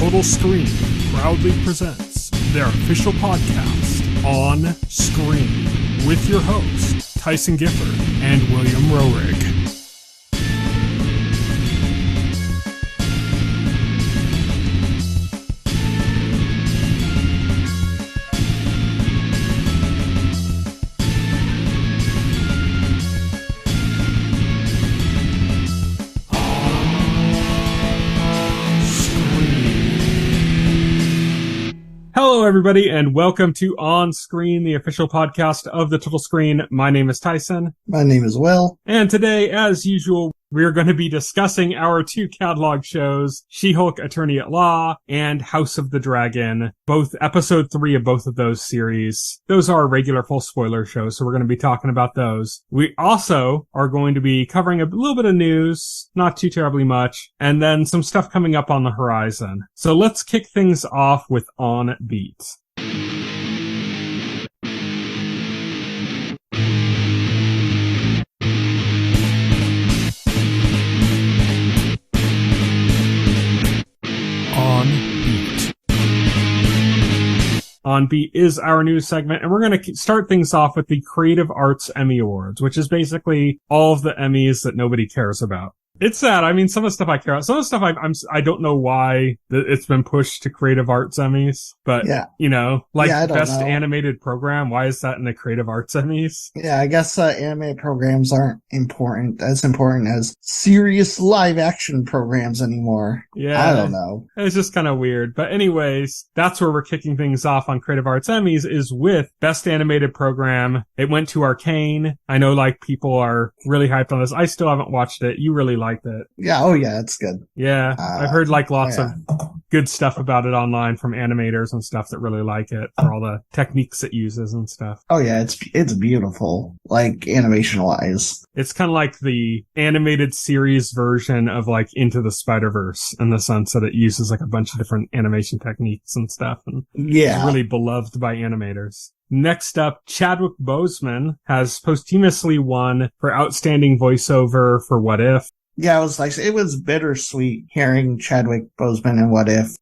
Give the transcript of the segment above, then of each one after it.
Total Screen proudly presents their official podcast, On Screen, with your hosts, Tyson Gifford and William Roerig. Hello, everybody, and welcome to On Screen, the official podcast of the Total Screen. My name is Tyson. My name is Will. And today, as usual, we're going to be discussing our two catalog shows, She-Hulk Attorney at Law and House of the Dragon, both episode 3 of both of those series. Those are regular full spoiler shows, so we're going to be talking about those. We also are going to be covering a little bit of news, not too terribly much, and then some stuff coming up on the horizon. So let's kick things off with On Beat. On Beat is our news segment, and we're going to start things off with the Creative Arts Emmy Awards, which is basically all of the Emmys that nobody cares about. It's sad. I mean, some of the stuff I care about. Some of the stuff I don't know why it's been pushed to Creative Arts Emmys, but, you know, like Best Animated Program, why is that in the Creative Arts Emmys? Yeah, I guess animated programs aren't as important as serious live action programs anymore. Yeah. I don't know. It's just kind of weird. But anyways, that's where we're kicking things off on Creative Arts Emmys is with Best Animated Program. It went to Arcane. I know, like, people are really hyped on this. I still haven't watched it. You really liked it. Yeah, oh yeah, it's good. Yeah, I've heard like lots of good stuff about it online from animators and stuff that really like it for all the techniques it uses and stuff. Oh yeah, it's beautiful, like animation wise. It's kind of like the animated series version of like Into the Spider-Verse in the sense that it uses like a bunch of different animation techniques and stuff, and it's really beloved by animators. Next up, Chadwick Boseman has posthumously won for Outstanding Voiceover for What If. Yeah, it was bittersweet hearing Chadwick Boseman in What If,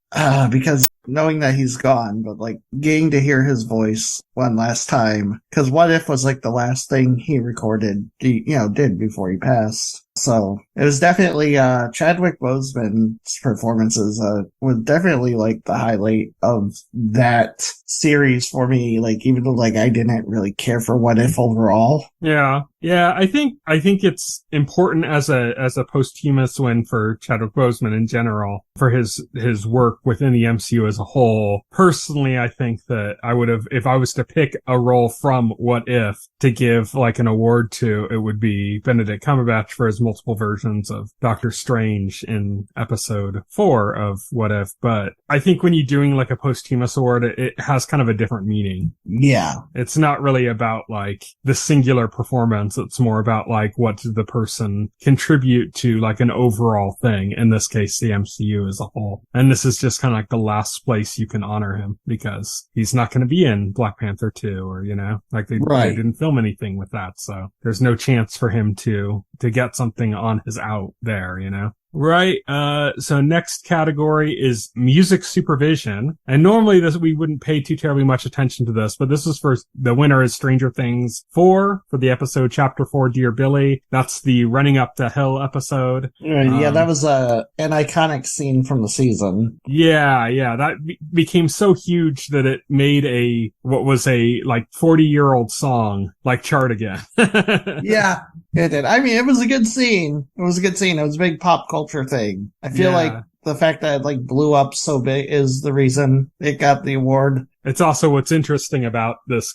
because knowing that he's gone, but like getting to hear his voice one last time, because What If was like the last thing he recorded, did before he passed. So it was definitely, Chadwick Boseman's performances, was definitely like the highlight of that series for me. Like, even though like I didn't really care for What If overall. Yeah. Yeah. I think it's important as a posthumous win for Chadwick Boseman in general for his work within the MCU as a whole. Personally, I think that I would have, if I was to pick a role from What If to give like an award to, it would be Benedict Cumberbatch for his multiple versions of Doctor Strange in episode 4 of What If. But I think when you're doing like a posthumous award, it has kind of a different meaning. Yeah. It's not really about like the singular performance. It's more about like what did the person contribute to like an overall thing. In this case, the MCU as a whole. And this is just kind of like the last place you can honor him because he's not going to be in Black Panther 2 or, like they didn't film anything with that. So there's no chance for him to get something on his out there, Right. So next category is music supervision. And normally we wouldn't pay too terribly much attention to this, but this is for the winner is Stranger Things 4 for the episode Chapter 4, Dear Billy. That's the Running Up the Hill episode. Yeah, that was an iconic scene from the season. Yeah. That became so huge that it made what was a like 40-year-old song like chart again. Yeah, it did. I mean, it was a good scene. It was a big pop culture thing. I feel like the fact that it like blew up so big is the reason it got the award. It's also what's interesting about this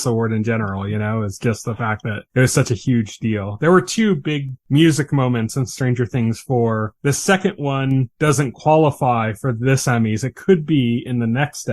award in general, is just the fact that it was such a huge deal. There were 2 big music moments in Stranger Things 4. The second one doesn't qualify for this Emmys. It could be in the next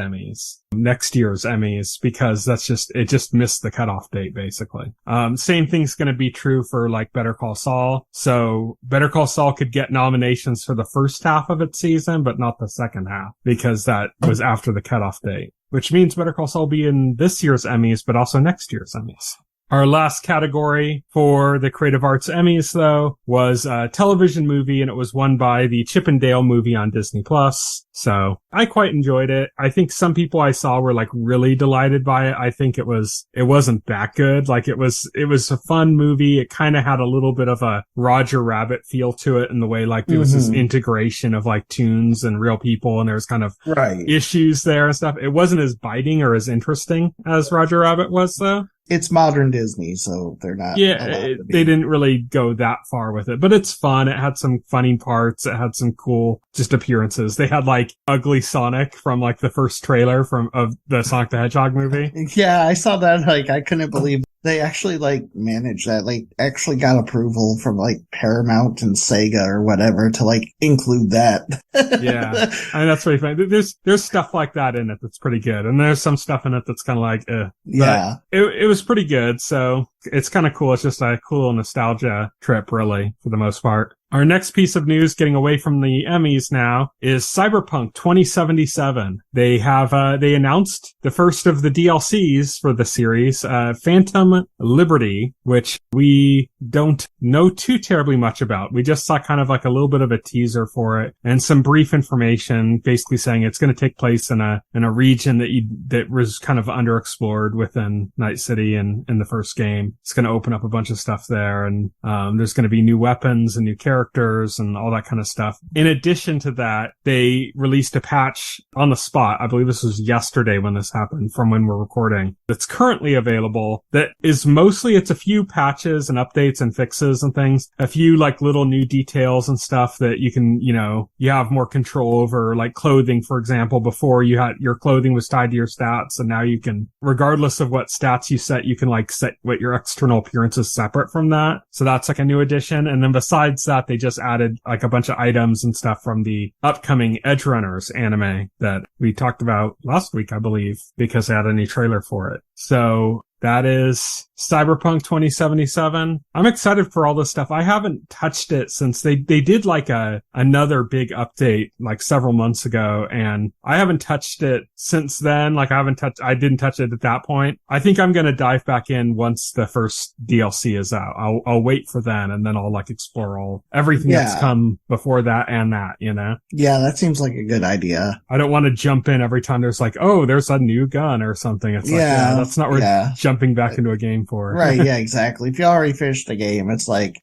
year's Emmys, because it just missed the cutoff date, basically. Same thing's going to be true for like Better Call Saul. So Better Call Saul could get nominations for the first half of its season, but not the second half, because that was after the cutoff date. Which means Better Call Saul will be in this year's Emmys, but also next year's Emmys. Our last category for the Creative Arts Emmys, though, was a television movie, and it was won by the Chip and Dale movie on Disney+. So I quite enjoyed it. I think some people I saw were like really delighted by it. I think it wasn't that good. Like it was a fun movie. It kind of had a little bit of a Roger Rabbit feel to it in the way like there was this integration of like tunes and real people, and there was kind of issues there and stuff. It wasn't as biting or as interesting as Roger Rabbit was though. It's modern Disney, so they're not. Yeah, they didn't really go that far with it, but it's fun. It had some funny parts. It had some cool just appearances. They had like ugly Sonic from like the first trailer of the Sonic the Hedgehog movie. Yeah, I saw that. Like, I couldn't believe they actually like managed that. Like, actually got approval from like Paramount and Sega or whatever to like include that. Yeah, and that's pretty funny. There's stuff like that in it that's pretty good, and there's some stuff in it that's kind of like, yeah. It was pretty good, so it's kind of cool. It's just a cool nostalgia trip, really, for the most part. Our next piece of news, getting away from the Emmys now, is Cyberpunk 2077. They announced the first of the DLCs for the series, Phantom Liberty, which we don't know too terribly much about. We just saw kind of like a little bit of a teaser for it and some brief information basically saying it's going to take place in a region that was kind of underexplored within Night City in the first game. It's going to open up a bunch of stuff there, and there's going to be new weapons and new characters and all that kind of stuff. In addition to that, they released a patch on the spot. I believe this was yesterday when this happened, from when we're recording, that's currently available. That is mostly, it's a few patches and updates and fixes and things, a few like little new details and stuff that you can, you have more control over, like clothing, for example. Before your clothing was tied to your stats, and now you can, regardless of what stats you set, you can like set what your external appearance is separate from that. So that's like a new addition. And then besides that, they just added like a bunch of items and stuff from the upcoming Edge Runners anime that we talked about last week, I believe, because they had a new trailer for it. So that is Cyberpunk 2077. I'm excited for all this stuff. I haven't touched it since they did like another big update like several months ago, and I haven't touched it since then. Like I didn't touch it at that point. I think I'm going to dive back in once the first DLC is out. I'll wait for then, and then I'll like explore everything that's come before that and that, Yeah, that seems like a good idea. I don't want to jump in every time there's like, oh, there's a new gun or something. It's like, that's not where jumping back into a game for. Right, yeah, exactly. If you already finished the game, it's like,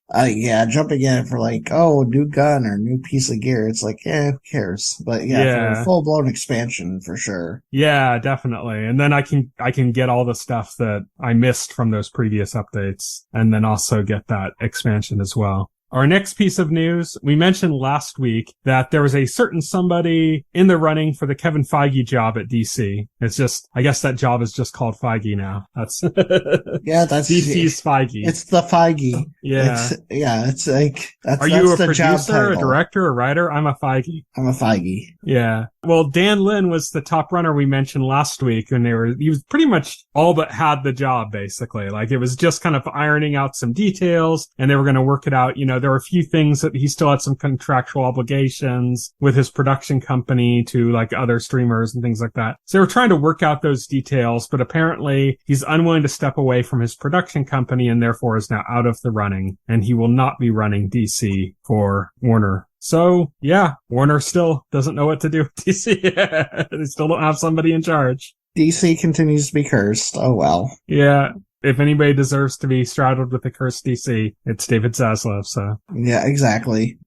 jumping in for like, oh, new gun or new piece of gear. It's like, who cares? But for a full-blown expansion, for sure. Yeah, definitely. And then I can get all the stuff that I missed from those previous updates, and then also get that expansion as well. Our next piece of news, we mentioned last week that there was a certain somebody in the running for the Kevin Feige job at DC. It's just, I guess that job is just called Feige now. That's that's DC's Feige. It's the Feige. Yeah. It's like, Are you a producer, a director, a writer? I'm a Feige. I'm a Feige. Yeah. Well, Dan Lin was the top runner we mentioned last week, and he was pretty much all but had the job, basically. Like, it was just kind of ironing out some details, and they were going to work it out. There were a few things that he still had some contractual obligations with his production company to like other streamers and things like that. So they were trying to work out those details, but apparently he's unwilling to step away from his production company and therefore is now out of the running, and he will not be running DC for Warner. So, yeah, Warner still doesn't know what to do with DC. They still don't have somebody in charge. DC continues to be cursed. Oh, well. Yeah. If anybody deserves to be straddled with the cursed DC, it's David Zaslav, so. Yeah, exactly.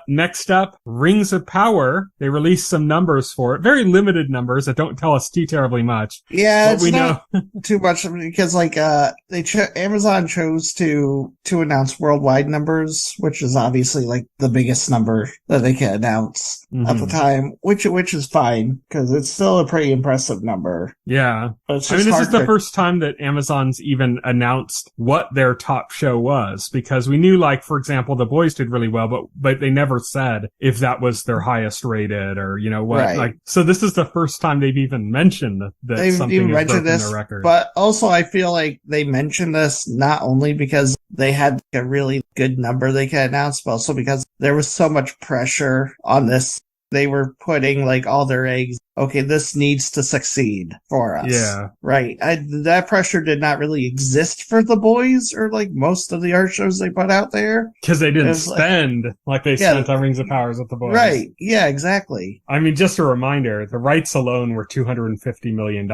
Next up, Rings of Power. They released some numbers for it. Very limited numbers that don't tell us too terribly much. Yeah, it's not too much because like, Amazon chose to announce worldwide numbers, which is obviously like the biggest number that they can announce at the time, which is fine because it's still a pretty impressive number. Yeah. This is the first time that Amazon's even announced what their top show was, because we knew, like, for example, The Boys did really well, but they never said if that was their highest rated or, what. Right. Like, so this is the first time they've even mentioned that they've something has broken their record. But also I feel like they mentioned this not only because they had a really good number they could announce, but also because there was so much pressure on this. They were putting like all their eggs okay, this needs to succeed for us. Yeah. Right. That pressure did not really exist for The Boys or like most of the art shows they put out there. Because they didn't spend like they spent on Rings of Powers with The Boys. Right. Yeah, exactly. I mean, just a reminder, the rights alone were $250 million.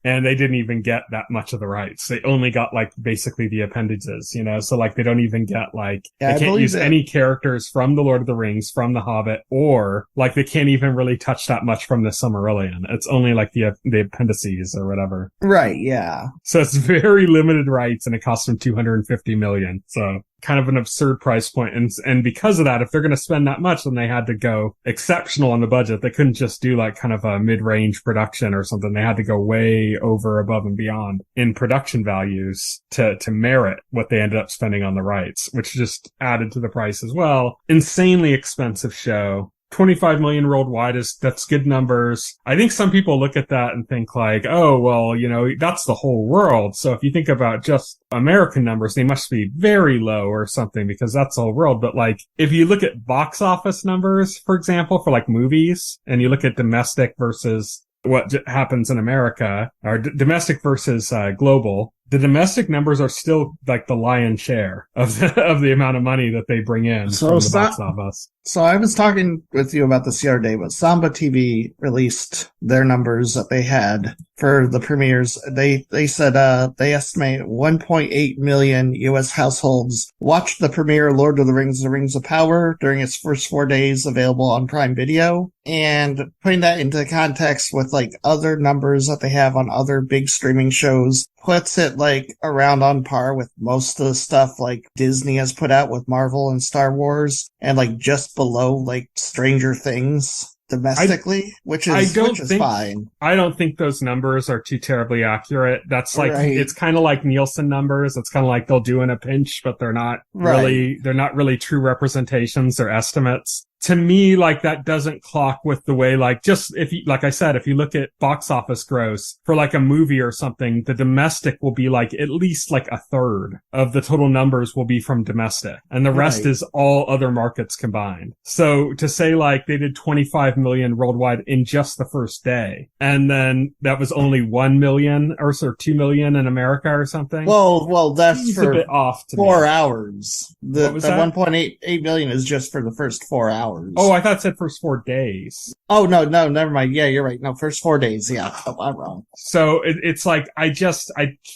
And they didn't even get that much of the rights. They only got like basically the appendages, you know? So like they don't even get like, they can't use any characters from The Lord of the Rings, from The Hobbit, or like they can't even really touch that much from the Silmarillion. It's only like the appendices or whatever. Right, yeah. So it's very limited rights and it cost them $250 million. So kind of an absurd price point. And because of that, if they're going to spend that much, then they had to go exceptional on the budget. They couldn't just do like kind of a mid-range production or something. They had to go way over, above and beyond in production values to merit what they ended up spending on the rights, which just added to the price as well. Insanely expensive show. 25 million worldwide that's good numbers. I think some people look at that and think like, oh, well, you know, that's the whole world. So if you think about just American numbers, they must be very low or something because that's the whole world. But like, if you look at box office numbers, for example, for like movies, and you look at domestic versus what happens in America, or domestic versus global, the domestic numbers are still like the lion's share of the amount of money that they bring in from the box office. So I was talking with you about this the other day, but Samba TV released their numbers that they had for the premieres. They said they estimate 1.8 million U.S. households watched the premiere Lord of the Rings of Power during its first 4 days available on Prime Video. And putting that into context with like other numbers that they have on other big streaming shows puts it like around on par with most of the stuff like Disney has put out with Marvel and Star Wars, and like just below like Stranger Things domestically, which is fine. I don't think those numbers are too terribly accurate. That's like, It's kind of like Nielsen numbers. It's kind of like they'll do in a pinch, but they're not really true representations. They're estimates. To me, like that doesn't clock with the way, like just if you, like I said, if you look at box office gross for like a movie or something, the domestic will be like at least like a third of the total numbers will be from domestic, and the rest is all other markets combined. So to say like they did 25 million worldwide in just the first day, and then that was only 1 million or 2 million in America or something. Well, that's for a bit off to 4 hours. The 1.8 million is just for the first 4 hours. Oh, I thought it said first 4 days. Oh, no, never mind. Yeah, you're right. No, first 4 days. Yeah, I'm wrong. So it's like, I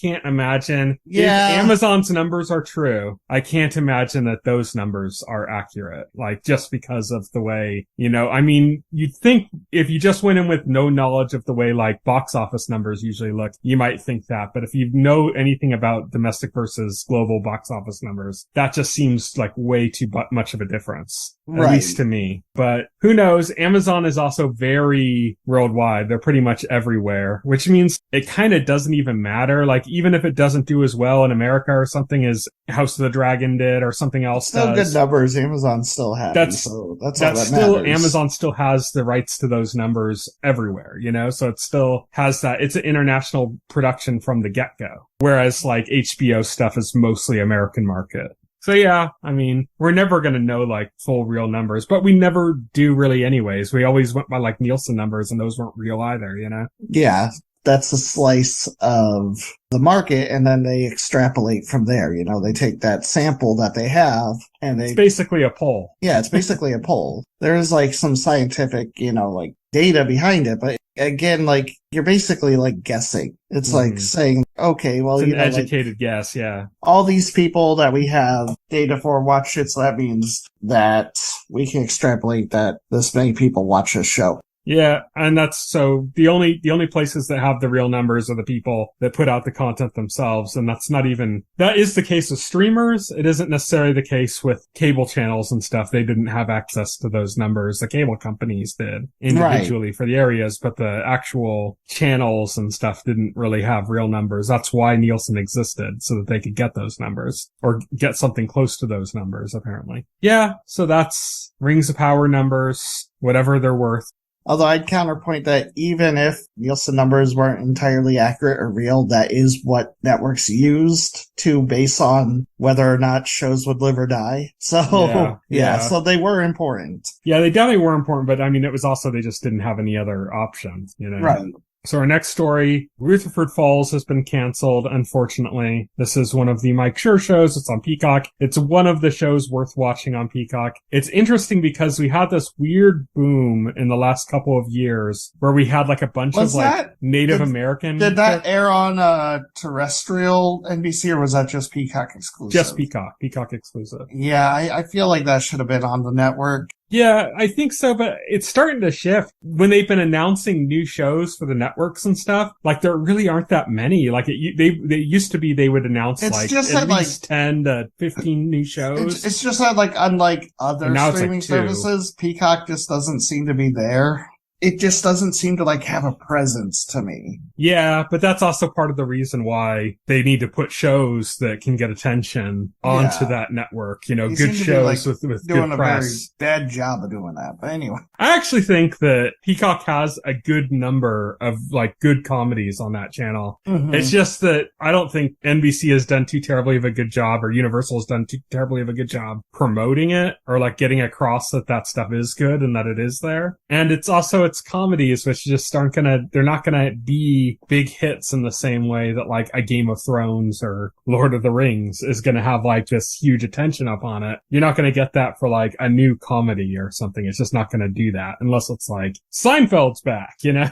can't imagine. Yeah. If Amazon's numbers are true, I can't imagine that those numbers are accurate. Like, just because of the way, you know, I mean, you'd think if you just went in with no knowledge of the way like box office numbers usually look, you might think that. But if you know anything about domestic versus global box office numbers, that just seems like way too much of a difference. At least to me. But who knows? Amazon is also very worldwide. They're pretty much everywhere, which means it kind of doesn't even matter. Like, even if it doesn't do as well in America or something as House of the Dragon did or something else still does. Good numbers. Amazon still has. That's all that still matters. Amazon still has the rights to those numbers everywhere, you know? So it still has that. It's an international production from the get-go. Whereas like HBO stuff is mostly American market. So yeah, I mean, we're never going to know like full real numbers, but we never do really anyways. We always went by like Nielsen numbers, and those weren't real either, you know? Yeah, that's a slice of the market, and then they extrapolate from there. You know, they take that sample that they have, and it's basically a poll. Yeah, it's basically a poll. There is like some scientific, you know, like data behind it, but again, like you're basically like guessing. It's like saying, okay, well, it's an educated guess, yeah. All these people that we have data for watch it, so that means that we can extrapolate that this many people watch this show. Yeah, and that's so the only places that have the real numbers are the people that put out the content themselves, and that is the case with streamers. It isn't necessarily the case with cable channels and stuff. They didn't have access to those numbers. The cable companies did individually for the areas, but the actual channels and stuff didn't really have real numbers. That's why Nielsen existed, so that they could get those numbers or get something close to those numbers, apparently. Yeah, so that's Rings of Power numbers, whatever they're worth. Although I'd counterpoint that even if Nielsen numbers weren't entirely accurate or real, that is what networks used to base on whether or not shows would live or die. So, yeah, so they were important. Yeah, they definitely were important, but I mean, it was also they just didn't have any other options, you know? Right. So our next story, Rutherford Falls has been canceled, unfortunately. This is one of the Mike Schur shows. It's on Peacock. It's one of the shows worth watching on Peacock. It's interesting because we had this weird boom in the last couple of years where we had like a bunch of like Native American. Did that air on terrestrial NBC or was that just Peacock exclusive? Just Peacock exclusive. Yeah, I feel like that should have been on the network. Yeah, I think so, but it's starting to shift. When they've been announcing new shows for the networks and stuff, like there really aren't that many. Like they used to be, they would announce like at least 10 to 15 new shows. It's just that like unlike other streaming services, Peacock just doesn't seem to be there. It just doesn't seem to like have a presence to me. Yeah, but that's also part of the reason why they need to put shows that can get attention onto that network. You know, good shows with good press. Very bad job of doing that. But anyway, I actually think that Peacock has a good number of like good comedies on that channel. Mm-hmm. It's just that I don't think NBC has done too terribly of a good job, or Universal has done too terribly of a good job promoting it, or like getting across that stuff is good and that it is there. And it's also it's comedies which just they're not gonna be big hits in the same way that like a Game of Thrones or Lord of the Rings is gonna have like this huge attention up on it. You're not gonna get that for like a new comedy or something. It's just not gonna do that unless it's like Seinfeld's back, you know?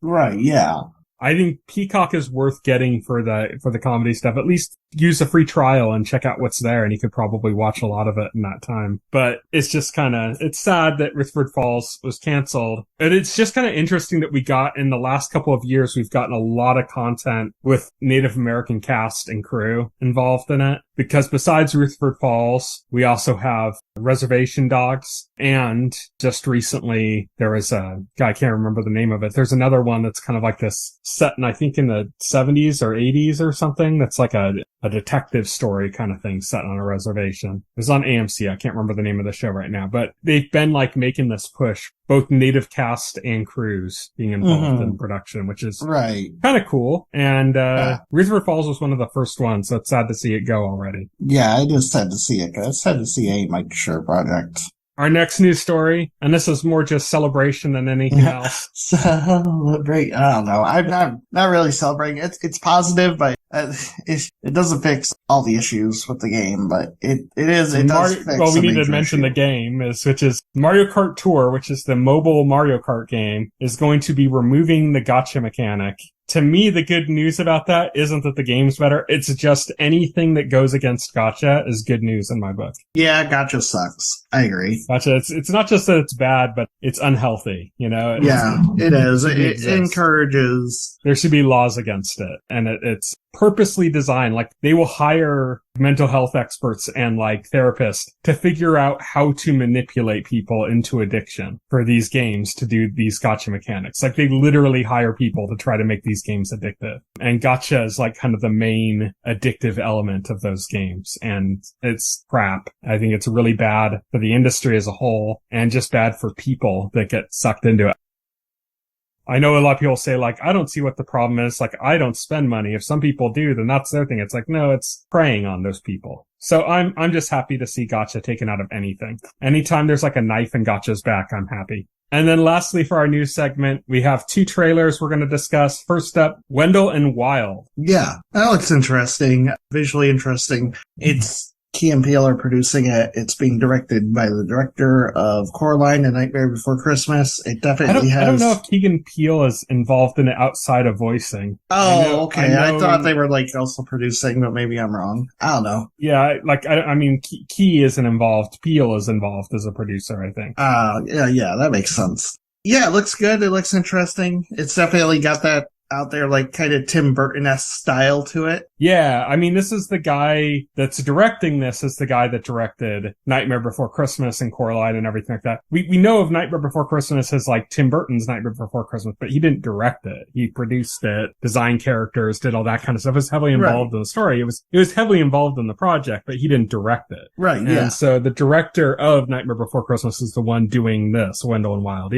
Right, yeah. I think Peacock is worth getting for the comedy stuff. At least use a free trial and check out what's there, and you could probably watch a lot of it in that time. But it's just it's sad that Rutherford Falls was canceled. And it's just kind of interesting that we got in the last couple of years, we've gotten a lot of content with Native American cast and crew involved in it. Because besides Rutherford Falls, we also have Reservation Dogs, and just recently there was a guy, I can't remember the name of it. There's another one that's kind of like this set in, I think in the 70s or 80s or something. That's like a detective story kind of thing set on a reservation. It was on AMC. I can't remember the name of the show right now, but they've been like making this push, both native cast and crews being involved in production, which is kind of cool. And Rutherford Falls was one of the first ones, so it's sad to see it go already. Yeah, it is sad to see it. It's sad to see a Mike Schur project. Our next news story, and this is more just celebration than anything else. Celebrate? I don't know. I'm not really celebrating. It's positive, but it doesn't fix all the issues with the game. But it does fix. Well, we need to mention the game, which is Mario Kart Tour, which is the mobile Mario Kart game, is going to be removing the gotcha mechanic. To me, the good news about that isn't that the game's better. It's just anything that goes against gotcha is good news in my book. Yeah, gotcha sucks. I agree. Gotcha. It's not just that it's bad, but it's unhealthy, you know? It is. It encourages. There should be laws against it. And it's purposely designed. Like, they will hire mental health experts and like therapists to figure out how to manipulate people into addiction for these games to do these gotcha mechanics. Like, they literally hire people to try to make these games addictive. And gotcha is like kind of the main addictive element of those games. And it's crap. I think it's really bad for the industry as a whole and just bad for people that get sucked into it. I know a lot of people say, like, I don't see what the problem is. Like, I don't spend money. If some people do, then that's their thing. It's like, no, it's preying on those people. So I'm just happy to see gotcha taken out of anything. Anytime there's like a knife in gotcha's back, I'm happy. And then lastly, for our news segment, we have 2 trailers we're going to discuss. First up, Wendell and Wild. Yeah, that looks interesting. Visually interesting. It's Key and Peele are producing it. It's being directed by the director of Coraline and Nightmare Before Christmas. It definitely has. I don't know if Keegan Peele is involved in it outside of voicing. Oh, okay. I thought they were like also producing, but maybe I'm wrong. I don't know. Yeah, like I mean, Key isn't involved. Peele is involved as a producer, I think. Yeah, that makes sense. Yeah, it looks good. It looks interesting. It's definitely got that out there, like kind of Tim Burton-esque style to it. Yeah, I mean, this is the guy that's directing this is the guy that directed Nightmare Before Christmas and Coraline and everything like that. We know of Nightmare Before Christmas as like Tim Burton's Nightmare Before Christmas, but he didn't direct it. He produced it, designed characters, did all that kind of stuff. It was heavily involved in the story. It was heavily involved in the project, but he didn't direct it. Right, and yeah. So the director of Nightmare Before Christmas is the one doing this, Wendell and Wild.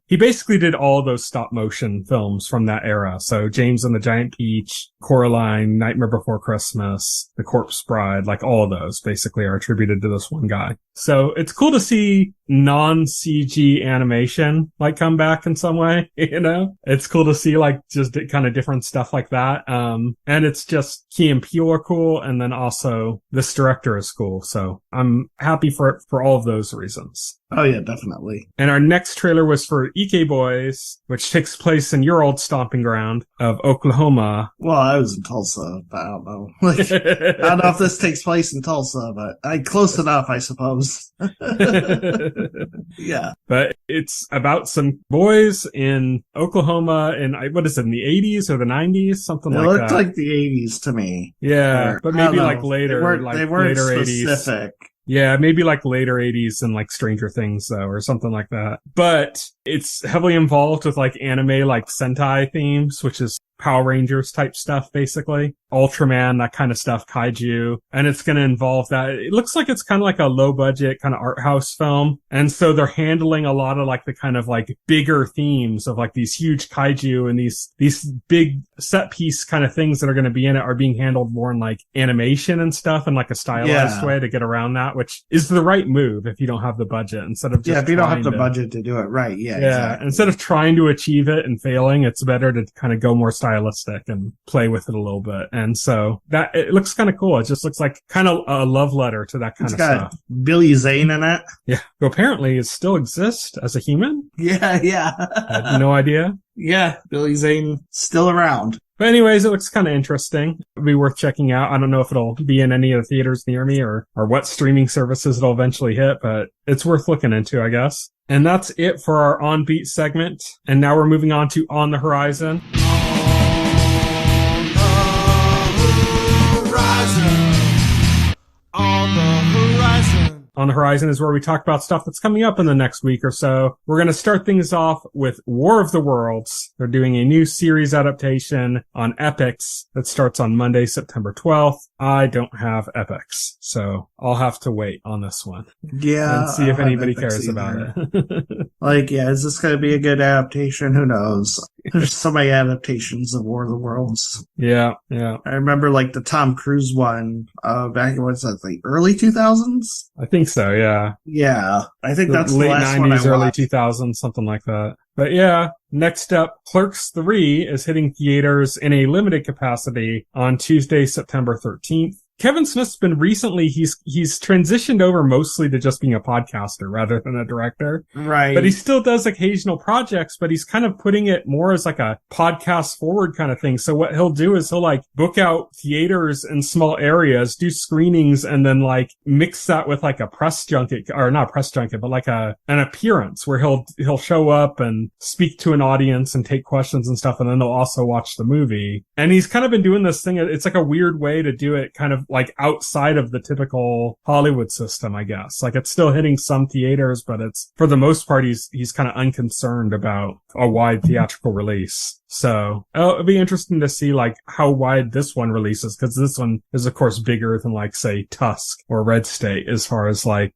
He basically did all those stop motion films from that era. So James and the Giant Peach, Coraline, Nightmare Before Christmas, The Corpse Bride, like all of those basically are attributed to this one guy. So it's cool to see non-CG animation like come back in some way, you know? It's cool to see like just kind of different stuff like that. And it's just Key and Peele are cool, and then also this director is cool. So I'm happy for it for all of those reasons. Oh yeah, definitely. And our next trailer was for Ike Boys, which takes place in your old stomping ground of Oklahoma. Well, I was in Tulsa, but I don't know. Like, I don't know if this takes place in Tulsa, but close enough, I suppose. Yeah. But it's about some boys in Oklahoma in, what is it, in the 80s or the 90s? Something like that. It looked like the 80s to me. Yeah, but maybe like later, they weren't later specific. 80s. Yeah, maybe like later 80s and like Stranger Things though, or something like that. But it's heavily involved with like anime, like Sentai themes, which is Power Rangers type stuff, basically. Ultraman, that kind of stuff, kaiju. And it's going to involve that. It looks like it's kind of like a low budget kind of art house film. And so they're handling a lot of like the kind of like bigger themes of like these huge kaiju and these big set piece kind of things that are going to be in it are being handled more in like animation and stuff and like a stylized way to get around that, which is the right move if you don't have the budget instead of just if you don't have the budget to do it right. Yeah. Exactly. Instead of trying to achieve it and failing, it's better to kind of go more stylistic and play with it a little bit. And so that it looks kind of cool. It just looks like kind of a love letter to that kind of stuff. Billy Zane in it. Yeah. Who apparently still exists as a human. Yeah. I had no idea. Yeah. Billy Zane still around. But anyways, it looks kind of interesting. It'll be worth checking out. I don't know if it'll be in any of the theaters near me or what streaming services it'll eventually hit, but it's worth looking into, I guess. And that's it for our On Beat segment. And now we're moving on to On the Horizon. On the Horizon is where we talk about stuff that's coming up in the next week or so. We're going to start things off with War of the Worlds. They're doing a new series adaptation on Epix that starts on Monday, September 12th. I don't have Epix, so I'll have to wait on this one. Yeah. And see if anybody cares about it. Is this going to be a good adaptation? Who knows? There's so many adaptations of War of the Worlds. Yeah. I remember like the Tom Cruise one back in the early 2000s? I think so, yeah. Yeah. I think that's late the last 90s, one I early watched. 2000s, something like that. But yeah, next up, Clerks 3 is hitting theaters in a limited capacity on Tuesday, September 13th. Kevin Smith's been recently, he's transitioned over mostly to just being a podcaster rather than a director. Right. But he still does occasional projects, but he's kind of putting it more as like a podcast forward kind of thing. So what he'll do is he'll like book out theaters in small areas, do screenings, and then like mix that with like a press junket, or not press junket, but like an appearance where he'll show up and speak to an audience and take questions and stuff. And then they'll also watch the movie. And he's kind of been doing this thing. It's like a weird way to do it, kind of like outside of the typical Hollywood system, I guess. Like it's still hitting some theaters, but it's for the most part, he's kind of unconcerned about a wide theatrical release. So it'll be interesting to see like how wide this one releases, because this one is of course bigger than like say Tusk or Red State as far as like,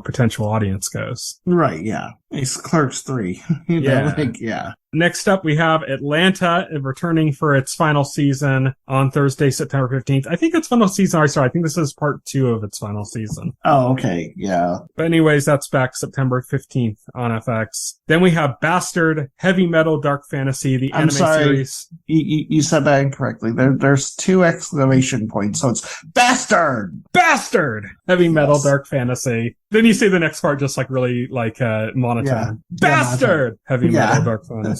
potential audience goes. Right. Yeah. It's Clerks 3. Yeah. Next up, we have Atlanta returning for its final season on Thursday, September 15th. I think its final season, I think this is part 2 of its final season. Oh, okay. Yeah. But anyways, that's back September 15th on FX. Then we have Bastard, heavy metal dark fantasy, the anime series. You said that incorrectly. There's 2 exclamation points, so it's Bastard! Bastard! Heavy metal dark fantasy. Then you say the next part just like really like monotone. Yeah. Bastard! Heavy metal dark fantasy.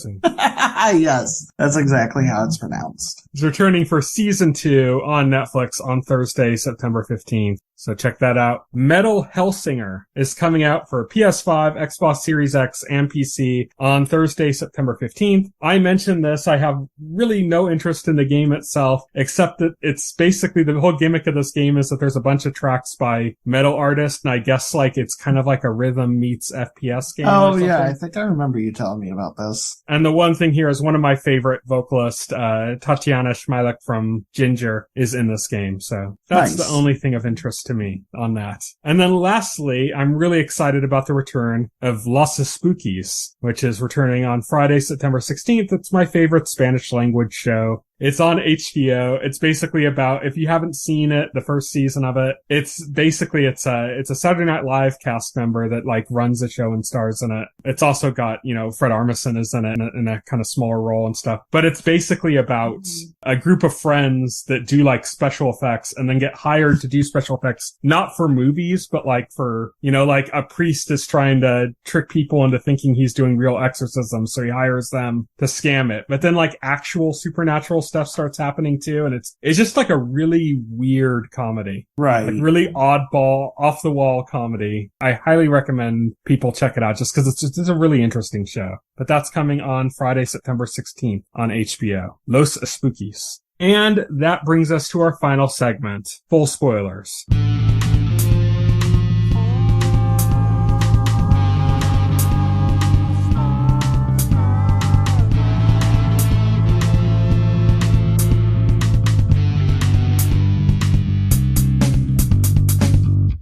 Yes, that's exactly how it's pronounced. It's returning for season 2 on Netflix on Thursday, September 15th. So check that out. Metal Hellsinger is coming out for PS5, Xbox Series X, and PC on Thursday, September 15th. I mentioned this. I have really no interest in the game itself, except that it's basically the whole gimmick of this game is that there's a bunch of tracks by metal artists, and I guess like it's kind of like a rhythm meets FPS game. Oh, yeah. I think I remember you telling me about this. And the one thing here is one of my favorite vocalists, Tatiana Schmilek from Ginger, is in this game. So that's the only thing of interest to me on that. And then lastly, I'm really excited about the return of Los Spookies, which is returning on Friday, September 16th. It's my favorite Spanish language show. It's on HBO. It's basically about, if you haven't seen it, the first season of it, it's a Saturday Night Live cast member that like runs the show and stars in it. It's also got, Fred Armisen is in it in a kind of smaller role and stuff. But it's basically about a group of friends that do like special effects and then get hired to do special effects, not for movies, but like for, like a priest is trying to trick people into thinking he's doing real exorcisms. So he hires them to scam it. But then like actual supernatural stuff starts happening too, and it's just like a really weird comedy, right? Like really oddball, off the wall comedy. I highly recommend people check it out just because it's a really interesting show. But that's coming on Friday, September 16th on HBO. Los Spookies. And that brings us to our final segment, full spoilers.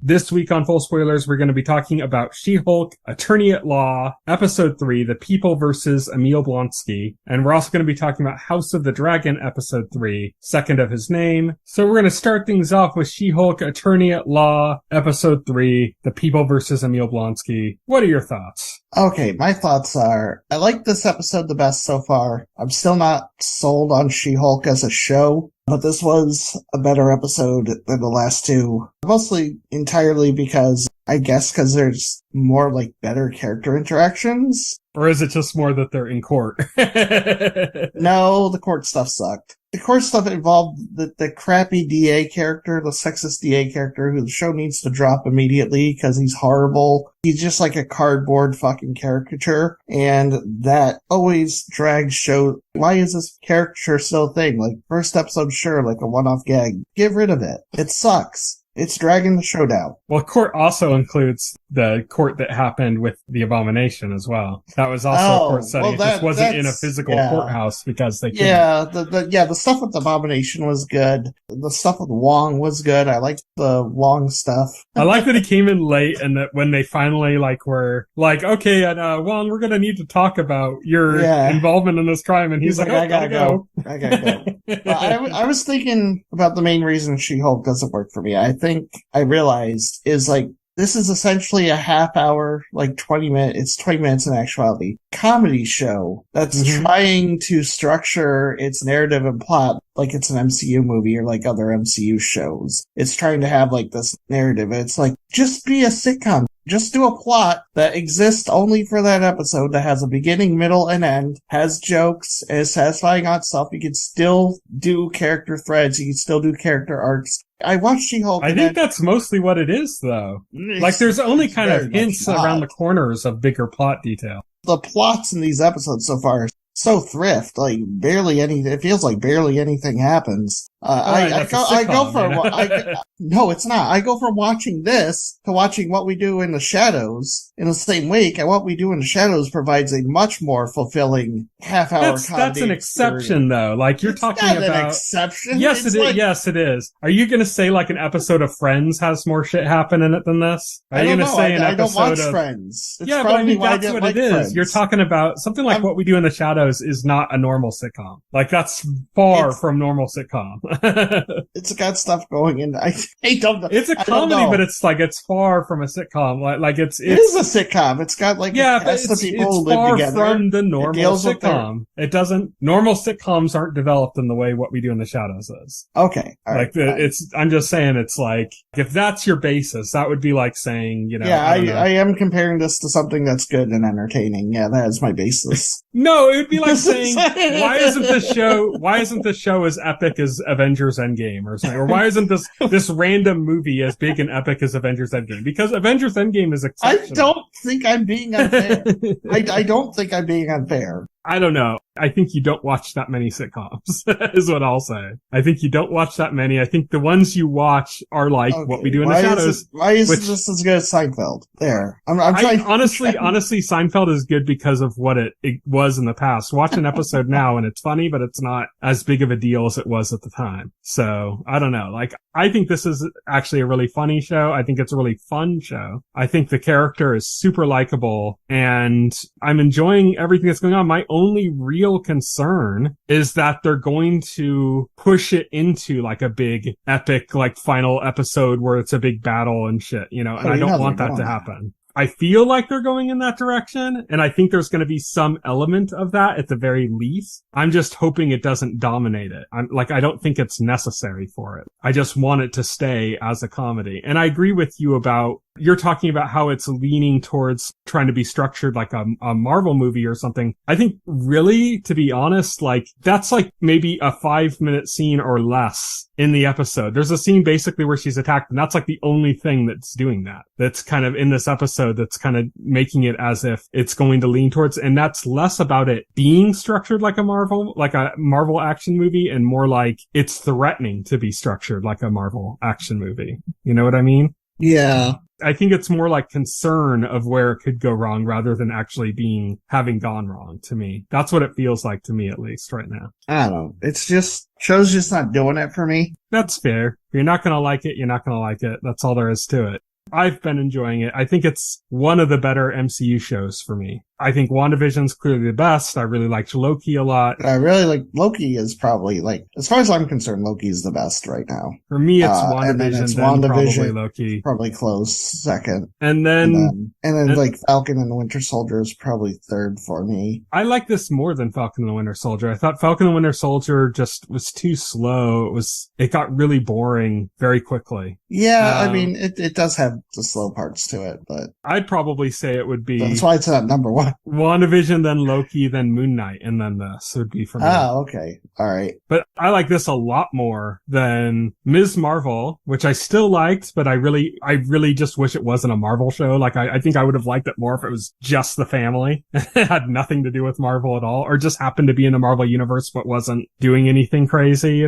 This week on Full Spoilers, we're going to be talking about She-Hulk, Attorney at Law, Episode 3, The People versus Emile Blonski. And we're also going to be talking about House of the Dragon, Episode 3, Second of His Name. So we're going to start things off with She-Hulk, Attorney at Law, Episode 3, The People versus Emile Blonski. What are your thoughts? Okay, my thoughts are, I like this episode the best so far. I'm still not sold on She-Hulk as a show, but this was a better episode than the last two. Mostly entirely because there's more like better character interactions. Or is it just more that they're in court? No, the court stuff sucked. The court stuff involved the crappy DA character, the sexist DA character who the show needs to drop immediately because he's horrible. He's just like a cardboard fucking caricature. And that always drags show. Why is this caricature still a thing? Like, first episode, sure, like a one-off gag. Get rid of it. It sucks. It's dragging the show down. Well, court also includes the court that happened with the Abomination as well. That was also a court setting. It just wasn't in a physical courthouse because they couldn't. Yeah, the stuff with the Abomination was good. The stuff with Wong was good. I liked the Wong stuff. I like that he came in late and that when they finally were like, okay, and Wong, we're gonna need to talk about your involvement in this crime, and he's like, I gotta go. I gotta go. I was thinking about the main reason She-Hulk doesn't work for me. I think I realized is like, this is essentially a half hour, like 20 minutes, it's 20 minutes in actuality, comedy show that's trying to structure its narrative and plot like it's an MCU movie or like other MCU shows. It's trying to have like this narrative. It's like, just be a sitcom. Just do a plot that exists only for that episode that has a beginning, middle, and end, has jokes, is satisfying on itself. You can still do character threads. You can still do character arcs. I watched She-Hulk. I think that's mostly what it is, though. Like, there's only kind of hints around the corners of bigger plot detail. The plots in these episodes so far are so thrift, like barely anything. It feels like barely anything happens. No, it's not. I go from watching this to watching What We Do in the Shadows in the same week, and What We Do in the Shadows provides a much more fulfilling half-hour comedy. That's an exception, though. Like, you're talking about an exception. Yes, it is. Yes, it is. Are you going to say like an episode of Friends has more shit happen in it than this? Are you going to say an episode I don't watch Friends. Yeah, but I mean that's what it is. Friends. You're talking about something like What We Do in the Shadows is not a normal sitcom. Like, that's far from normal sitcom. It's got stuff going in. I don't know. It's a comedy, but it's like, it's far from a sitcom. Like it is a sitcom. It's got like, yeah, but it's far from the normal sitcom. It doesn't, normal sitcoms aren't developed in the way What We Do in the Shadows is. Okay. I'm just saying, it's like, if that's your basis, that would be like saying, I am comparing this to something that's good and entertaining. Yeah, that is my basis. No, it would be like saying, why isn't this show as epic as Avengers Endgame or something? Or why isn't this random movie as big and epic as Avengers Endgame? Because Avengers Endgame is exceptional. I don't think I'm being unfair. I don't think I'm being unfair. I don't know. I think you don't watch that many sitcoms, is what I'll say. I think you don't watch that many. I think the ones you watch are like What We Do in the Shadows. Why is this as good as Seinfeld? There. I'm trying. Honestly, Seinfeld is good because of what it was in the past. Watch an episode now and it's funny, but it's not as big of a deal as it was at the time. So, I don't know. Like, I think this is actually a really funny show. I think it's a really fun show. I think the character is super likable and I'm enjoying everything that's going on. My only real concern is that they're going to push it into like a big epic like final episode where it's a big battle and shit, and I don't want that to happen. I feel like they're going in that direction, and I think there's going to be some element of that at the very least. I'm just hoping it doesn't dominate it. I don't think it's necessary for it. I just want it to stay as a comedy. And I agree with you about, you're talking about how it's leaning towards trying to be structured like a Marvel movie or something. I think really, to be honest, like that's like maybe a 5-minute scene or less in the episode. There's a scene basically where she's attacked, and that's like the only thing that's doing that. That's kind of in this episode that's kind of making it as if it's going to lean towards, and that's less about it being structured like a Marvel action movie and more like it's threatening to be structured like a Marvel action movie. You know what I mean? Yeah. I think it's more like concern of where it could go wrong rather than actually having gone wrong to me. That's what it feels like to me, at least right now. I don't know. It's just, show's just not doing it for me. That's fair. If you're not going to like it, you're not going to like it. That's all there is to it. I've been enjoying it. I think it's one of the better MCU shows for me. I think WandaVision's clearly the best. I really liked Loki a lot. I really like Loki is probably as far as I'm concerned, Loki is the best right now. For me, it's WandaVision, then probably Loki. Probably close second. And then like Falcon and the Winter Soldier is probably third for me. I like this more than Falcon and the Winter Soldier. I thought Falcon and the Winter Soldier just was too slow. It got really boring very quickly. Yeah, I mean, it does have the slow parts to it, but I'd probably say it would be. That's why it's not number one. WandaVision, then Loki, then Moon Knight, and then this would be for me. Oh, okay. All right. But I like this a lot more than Ms. Marvel, which I still liked, but I really just wish it wasn't a Marvel show. Like, I think I would have liked it more if it was just the family. It had nothing to do with Marvel at all, or just happened to be in the Marvel universe, but wasn't doing anything crazy,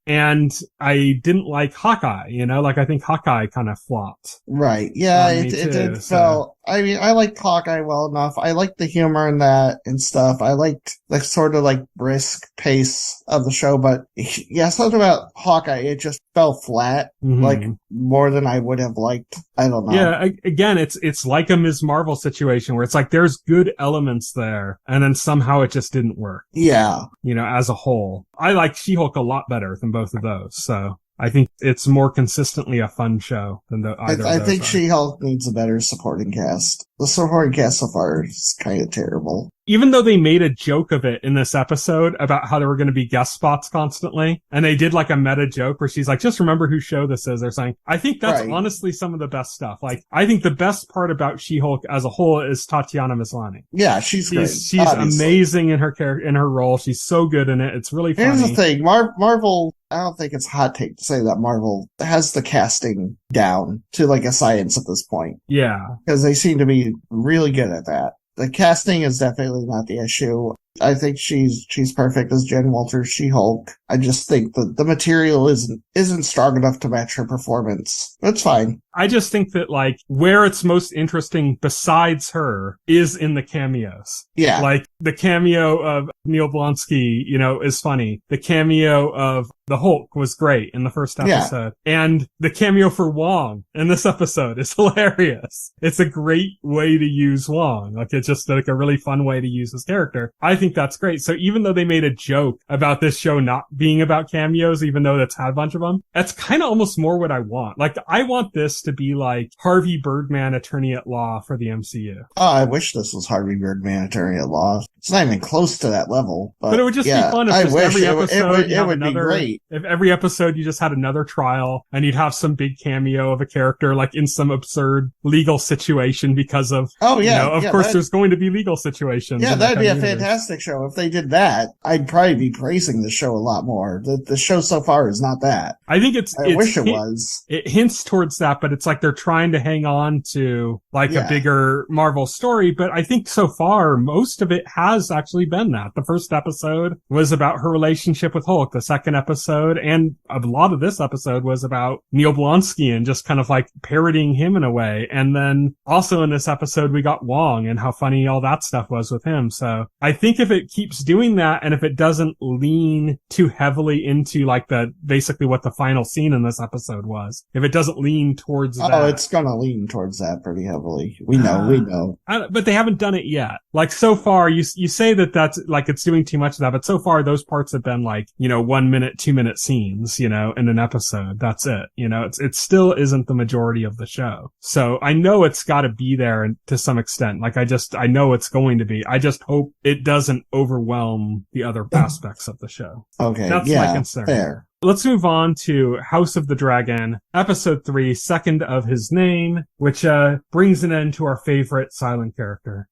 And I didn't like Hawkeye, I think Hawkeye kind of flopped. Right. Yeah, it did feel, I mean, I liked Hawkeye well enough. I liked the humor in that and stuff. I liked the sort of like brisk pace of the show, but yeah, something about Hawkeye, it just fell flat, like more than I would have liked. I don't know. Yeah, again, it's like a Ms. Marvel situation where it's like there's good elements there, and then somehow it just didn't work. Yeah. As a whole. I like She-Hulk a lot better than both of those, so I think it's more consistently a fun show than either of those. I think She-Hulk needs a better supporting cast. The supporting cast so far is kind of terrible. Even though they made a joke of it in this episode about how there were going to be guest spots constantly, and they did like a meta joke where she's like, just remember whose show this is, or something. I think that's honestly some of the best stuff. Like, I think the best part about She-Hulk as a whole is Tatiana Maslany. Yeah, she's great. She's amazing in her character, in her role. She's so good in it. It's really funny. Here's the thing. Marvel, I don't think it's a hot take to say that Marvel has the casting down to like a science at this point. Yeah. Because they seem to be really good at that. The casting is definitely not the issue. I think she's perfect as Jen Walters, She-Hulk. I just think the material isn't strong enough to match her performance. That's fine. I just think that like where it's most interesting besides her is in the cameos. Yeah. Like the cameo of Neil Blonski, is funny. The cameo of the Hulk was great in the first episode. Yeah. And the cameo for Wong in this episode is hilarious. It's a great way to use Wong. Like it's just like a really fun way to use his character. I think that's great. So even though they made a joke about this show not being about cameos, even though it's had a bunch of them, that's kind of almost more what I want. Like I want this to be like Harvey Birdman Attorney at Law for the MCU. Oh, I wish this was Harvey Birdman Attorney at Law. It's not even close to that level. But it would just be fun if every episode it would be great. right. If every episode you just had another trial and you'd have some big cameo of a character like in some absurd legal situation because of, of course there's going to be legal situations. Yeah, that'd be a fantastic show. If they did that, I'd probably be praising the show a lot more. The show so far is not that. I think I wish it was. It hints towards that, but it's like they're trying to hang on to like a bigger Marvel story. But I think so far, most of it has actually been that. The first episode was about her relationship with Hulk. The second episode and a lot of this episode was about Neil Blonski and just kind of like parodying him in a way. And then also in this episode, we got Wong and how funny all that stuff was with him. So I think if it keeps doing that and if it doesn't lean too heavily into like basically what the final scene in this episode was, if it doesn't lean towards that. Oh, it's gonna lean towards that pretty heavily. We know. But they haven't done it yet. Like so far, you say that's like it's doing too much of that, but so far those parts have been like, 1 minute, 2 minute scenes, in an episode. That's it. It still isn't the majority of the show. So I know it's gotta be there to some extent. Like I know it's going to be. I just hope it doesn't overwhelm the other aspects of the show. Okay. That's my concern. Fair. Let's move on to House of the Dragon, episode 3, second of his name, which brings an end to our favorite silent character.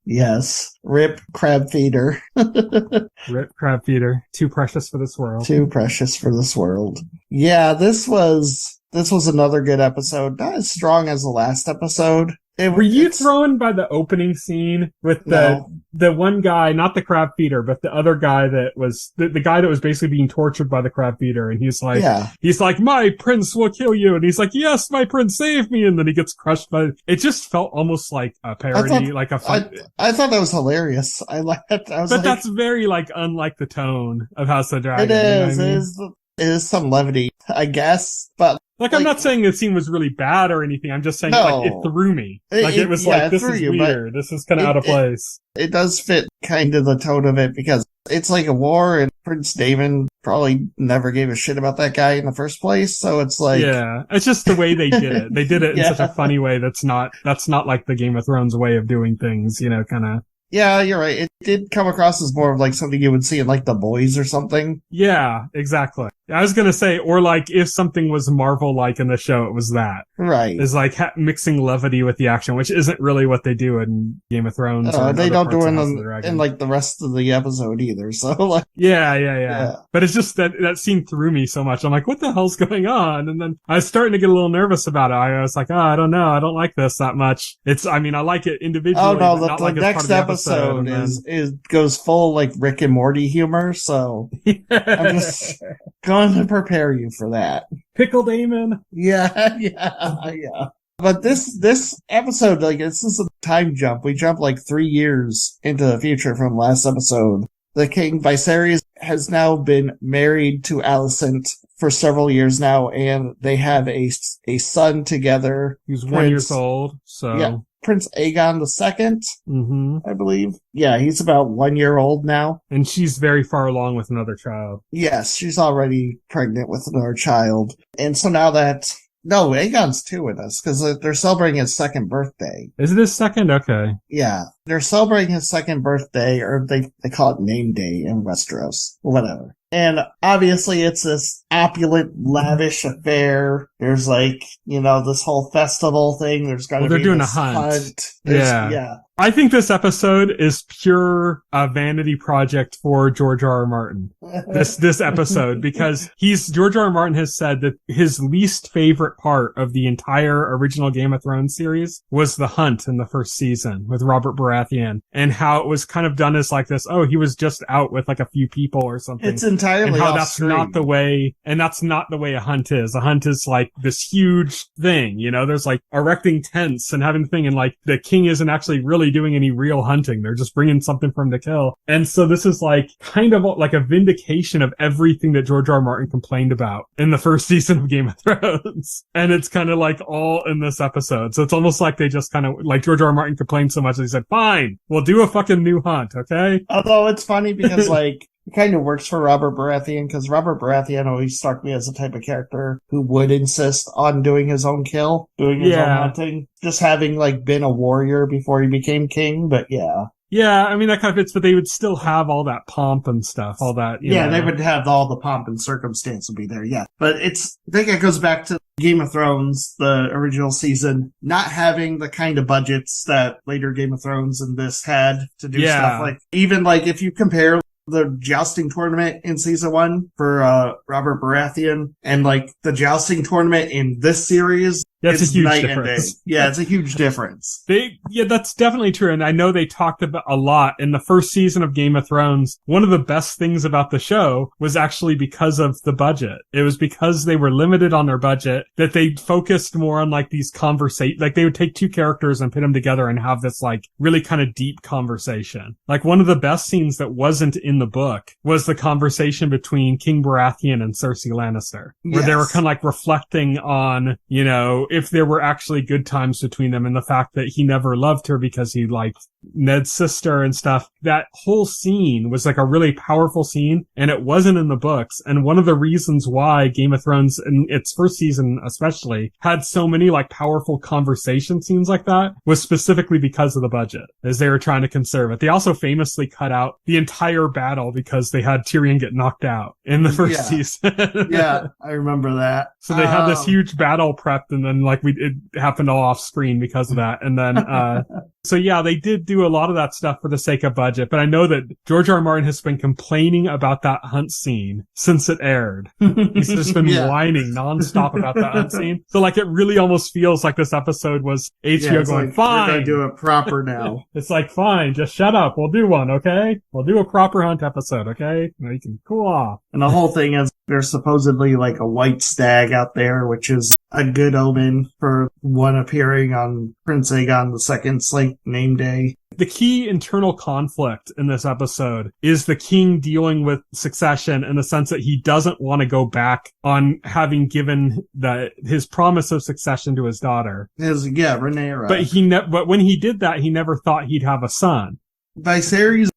Yes. Rip Crab Feeder. Rip Crab Feeder. Too precious for this world. Too precious for this world. Yeah, this was another good episode. Not as strong as the last episode. Were you thrown by the opening scene with the one guy, not the crab feeder, but the other guy that was the guy that was basically being tortured by the crab feeder, and he's like, my prince will kill you, and he's like, yes, my prince, save me, and then he gets crushed by. It just felt almost like a parody, I thought that was hilarious. I liked it. But that's very unlike the tone of House of the Dragon. It is. It is some levity, I guess, but. I'm not saying the scene was really bad or anything. I'm just saying, it threw me. This is weird. This is kind of out of place. It does fit kind of the tone of it because it's like a war and Prince Daemon probably never gave a shit about that guy in the first place. So it's like. Yeah. It's just the way they did it. They did it in such a funny way that's not like the Game of Thrones way of doing things, kind of. Yeah, you're right. It did come across as more of like something you would see in like The Boys or something. Yeah, exactly. I was gonna say, or like if something was Marvel-like in the show, it was that. Right. Is like mixing levity with the action, which isn't really what they do in Game of Thrones. They don't do it in like the rest of the episode either. So like. Yeah. But it's just that scene threw me so much. I'm like, what the hell's going on? And then I was starting to get a little nervous about it. I was like, I don't know. I don't like this that much. I like it individually. Oh no, but not the next episode goes full like Rick and Morty humor. So I'm just going to prepare you for that. Pickle Damon. Yeah. But this episode, this is a time jump. We jump 3 years into the future from last episode. The King Viserys has now been married to Alicent for several years now, and they have a son together. He's 1 year old, so. Yeah. Prince Aegon II, I believe. Yeah, he's about 1 year old now. And she's very far along with another child. Yes, she's already pregnant with another child. And so now no, Aegon's 2 with us, because they're celebrating his second birthday. Is it his second? Okay. Yeah. They're celebrating his second birthday, or they call it name day in Westeros. Whatever. And obviously it's this opulent, lavish affair. There's this whole festival thing. There's gotta be they're doing a hunt. Yeah. I think this episode is pure vanity project for George R.R. Martin. This episode, because George R.R. Martin has said that his least favorite part of the entire original Game of Thrones series was the hunt in the first season with Robert Baratheon, and how it was kind of done as this, he was just out with a few people or something. It's entirely and how that's not the way a hunt is. A hunt is this huge thing, there's erecting tents and having the thing, and the king isn't actually really doing any real hunting. They're just bringing something for him to kill. And so this is kind of a vindication of everything that George R. R. Martin complained about in the first season of Game of Thrones. And it's kind of all in this episode. So it's almost they just kind of George R. R. Martin complained so much that he said, fine, we'll do a fucking new hunt, okay? Although it's funny because it kind of works for Robert Baratheon, because Robert Baratheon always struck me as the type of character who would insist on doing his own kill, doing his own hunting, just having been a warrior before he became king. But yeah. Yeah, I mean, that kind of fits, but they would still have all that pomp and stuff, all that, you know. They would have all the pomp and circumstance would be there, yeah. But I think it goes back to Game of Thrones, the original season, not having the kind of budgets that later Game of Thrones and this had to do stuff. Like, even like if you compare the jousting tournament in season 1 for Robert Baratheon and like the jousting tournament in this series, that's a huge difference. Yeah, it's a huge difference. That's definitely true. And I know they talked about a lot in the first season of Game of Thrones. One of the best things about the show was actually because of the budget. It was because they were limited on their budget that they focused more on like these conversations. Like they would take 2 characters and put them together and have this like really kind of deep conversation. Like one of the best scenes that wasn't in the book was the conversation between King Baratheon and Cersei Lannister, where they were kind of like reflecting on, you know, if there were actually good times between them and the fact that he never loved her because he liked Ned's sister and stuff. That whole scene was like a really powerful scene, and it wasn't in the books. And one of the reasons why Game of Thrones in its first season especially had so many like powerful conversation scenes like that was specifically because of the budget, as they were trying to conserve it. They also famously cut out the entire battle because they had Tyrion get knocked out in the first season. Yeah, I remember that. So they had this huge battle prepped, and then like it happened all off screen because of that. And then so yeah, they did do a lot of that stuff for the sake of budget, but I know that George R. R. Martin has been complaining about that hunt scene since it aired. He's just been whining nonstop about that hunt scene. So like it really almost feels like this episode was HBO going, like, fine. We're gonna do it proper now. It's like, fine, just shut up. We'll do one, okay? We'll do a proper hunt episode, okay? Now you can cool off. And the whole thing is there's supposedly like a white stag out there, which is a good omen for one appearing on Prince Aegon II's like name day. The key internal conflict in this episode is the king dealing with succession in the sense that he doesn't want to go back on having given his promise of succession to his daughter. Rhaenyra. But when he did that, he never thought he'd have a son. Viserys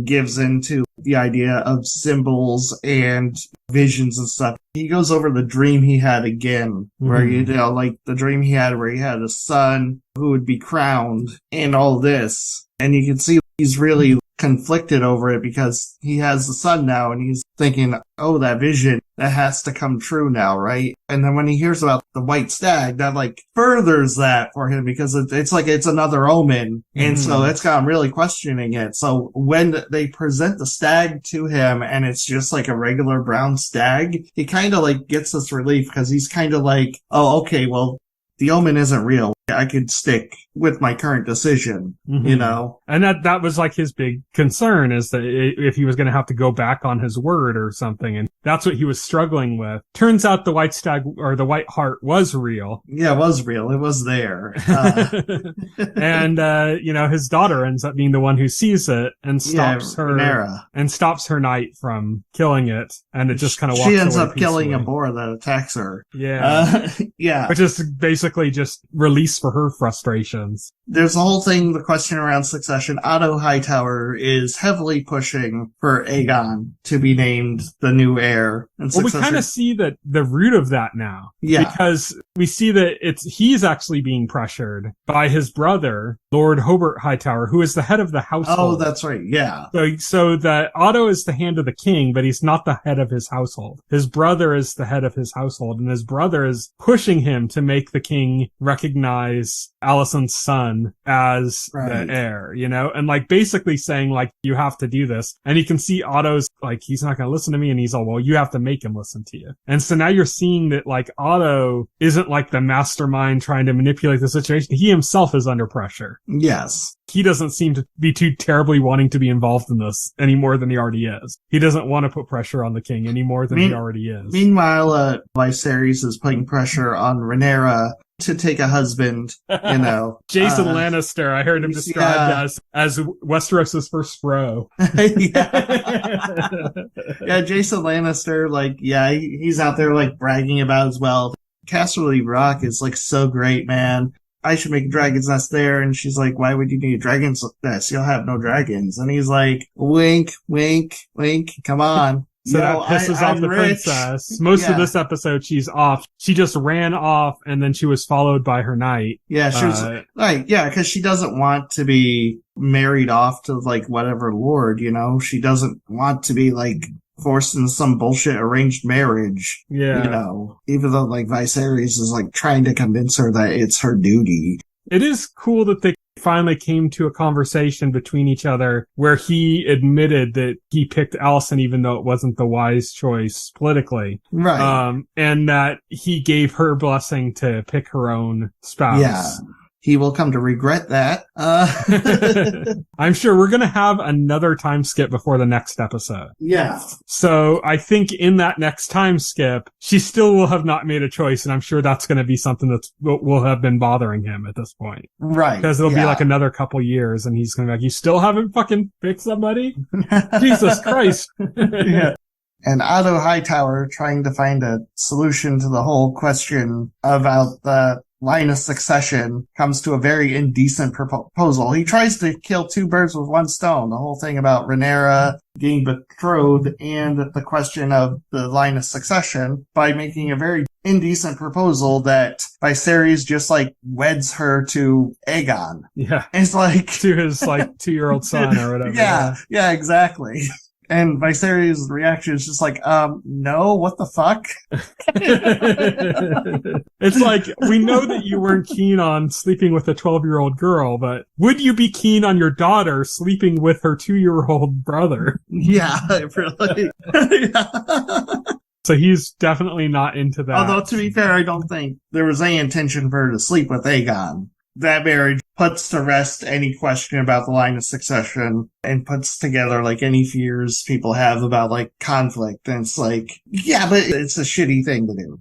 gives into the idea of symbols and visions and stuff. He goes over the dream he had again, where, you know, like the dream he had where he had a son who would be crowned and all this. And you can see he's really conflicted over it because he has the son now and he's thinking, oh, that vision, that has to come true now, right? And then when he hears about the white stag, that like furthers that for him because it's like it's another omen. And so it's got him really questioning it. So when they present the stag to him and it's just like a regular brown stag, he kind of like gets this relief because he's kind of like, oh, okay, well, the omen isn't real. I could stick with my current decision, you know? And that was like his big concern, is that if he was going to have to go back on his word or something. And that's what he was struggling with. Turns out the white stag or the white hart was real. Yeah, it was real. It was there. And, you know, his daughter ends up being the one who sees it and stops Rhaenyra. and stops her knight from killing it. And it just kind of walks away. She ends up peacefully. killing a boar that attacks her. Yeah. Yeah. Which is basically just release for her frustrations. There's a whole thing, the question around succession. Otto Hightower is heavily pushing for Aegon to be named the new heir. And well, we kind of see the root of that now. Yeah. Because we see that he's actually being pressured by his brother, Lord Hobart Hightower, who is the head of the household. Oh, that's right. Yeah. So that Otto is the hand of the king, but he's not the head of his household. His brother is the head of his household, and his brother is pushing him to make the king recognize Alicent's son as the heir, you know, and like basically saying like, you have to do this. And you can see Otto's like, he's not going to listen to me. And he's all, well, you have to make him listen to you. And so now you're seeing that like Otto isn't like the mastermind trying to manipulate the situation. He himself is under pressure. Yes. He doesn't seem to be too terribly wanting to be involved in this any more than he already is. He doesn't want to put pressure on the king any more than he already is. Meanwhile, Viserys is putting pressure on Rhaenyra to take a husband, you know. Jason Lannister, I heard him described as Westeros' first bro. Yeah, Jason Lannister, like, he's out there, like, bragging about his wealth. Casterly Rock is, like, so great, man. I should make a dragon's nest there. And she's like, why would you need a dragon's nest? You'll have no dragons. And he's like, wink, wink, wink, come on. So that pisses off the princess. Most of this episode, she's off. She just ran off, and then she was followed by her knight. Yeah, she was because she doesn't want to be married off to like whatever lord, you know. She doesn't want to be like forced into some bullshit arranged marriage. Yeah, you know, even though like Viserys is like trying to convince her that it's her duty. It is cool that they finally came to a conversation between each other where he admitted that he picked Alicent even though it wasn't the wise choice politically. Right. And that he gave her blessing to pick her own spouse. Yeah. He will come to regret that. I'm sure we're going to have another time skip before the next episode. Yeah. So I think in that next time skip, she still will have not made a choice. And I'm sure that's going to be something that will have been bothering him at this point. Right. Because it'll be like another couple years and he's going to be like, you still haven't fucking picked somebody? Jesus Christ. Yeah. And Otto Hightower trying to find a solution to the whole question about the line of succession comes to a very indecent proposal. He tries to kill two birds with one stone. The whole thing about Rhaenyra getting betrothed and the question of the line of succession by making a very indecent proposal that Viserys just like weds her to Aegon. Yeah. And it's like to his like 2-year-old son or whatever. Yeah, exactly. And Viserys' reaction is just like, no, what the fuck? It's like, we know that you weren't keen on sleeping with a 12-year-old girl, but would you be keen on your daughter sleeping with her 2-year-old brother? Yeah, really. So he's definitely not into that. Although, to be fair, I don't think there was any intention for her to sleep with Aegon. That marriage puts to rest any question about the line of succession and puts together like any fears people have about like conflict. And it's like, yeah, but it's a shitty thing to do.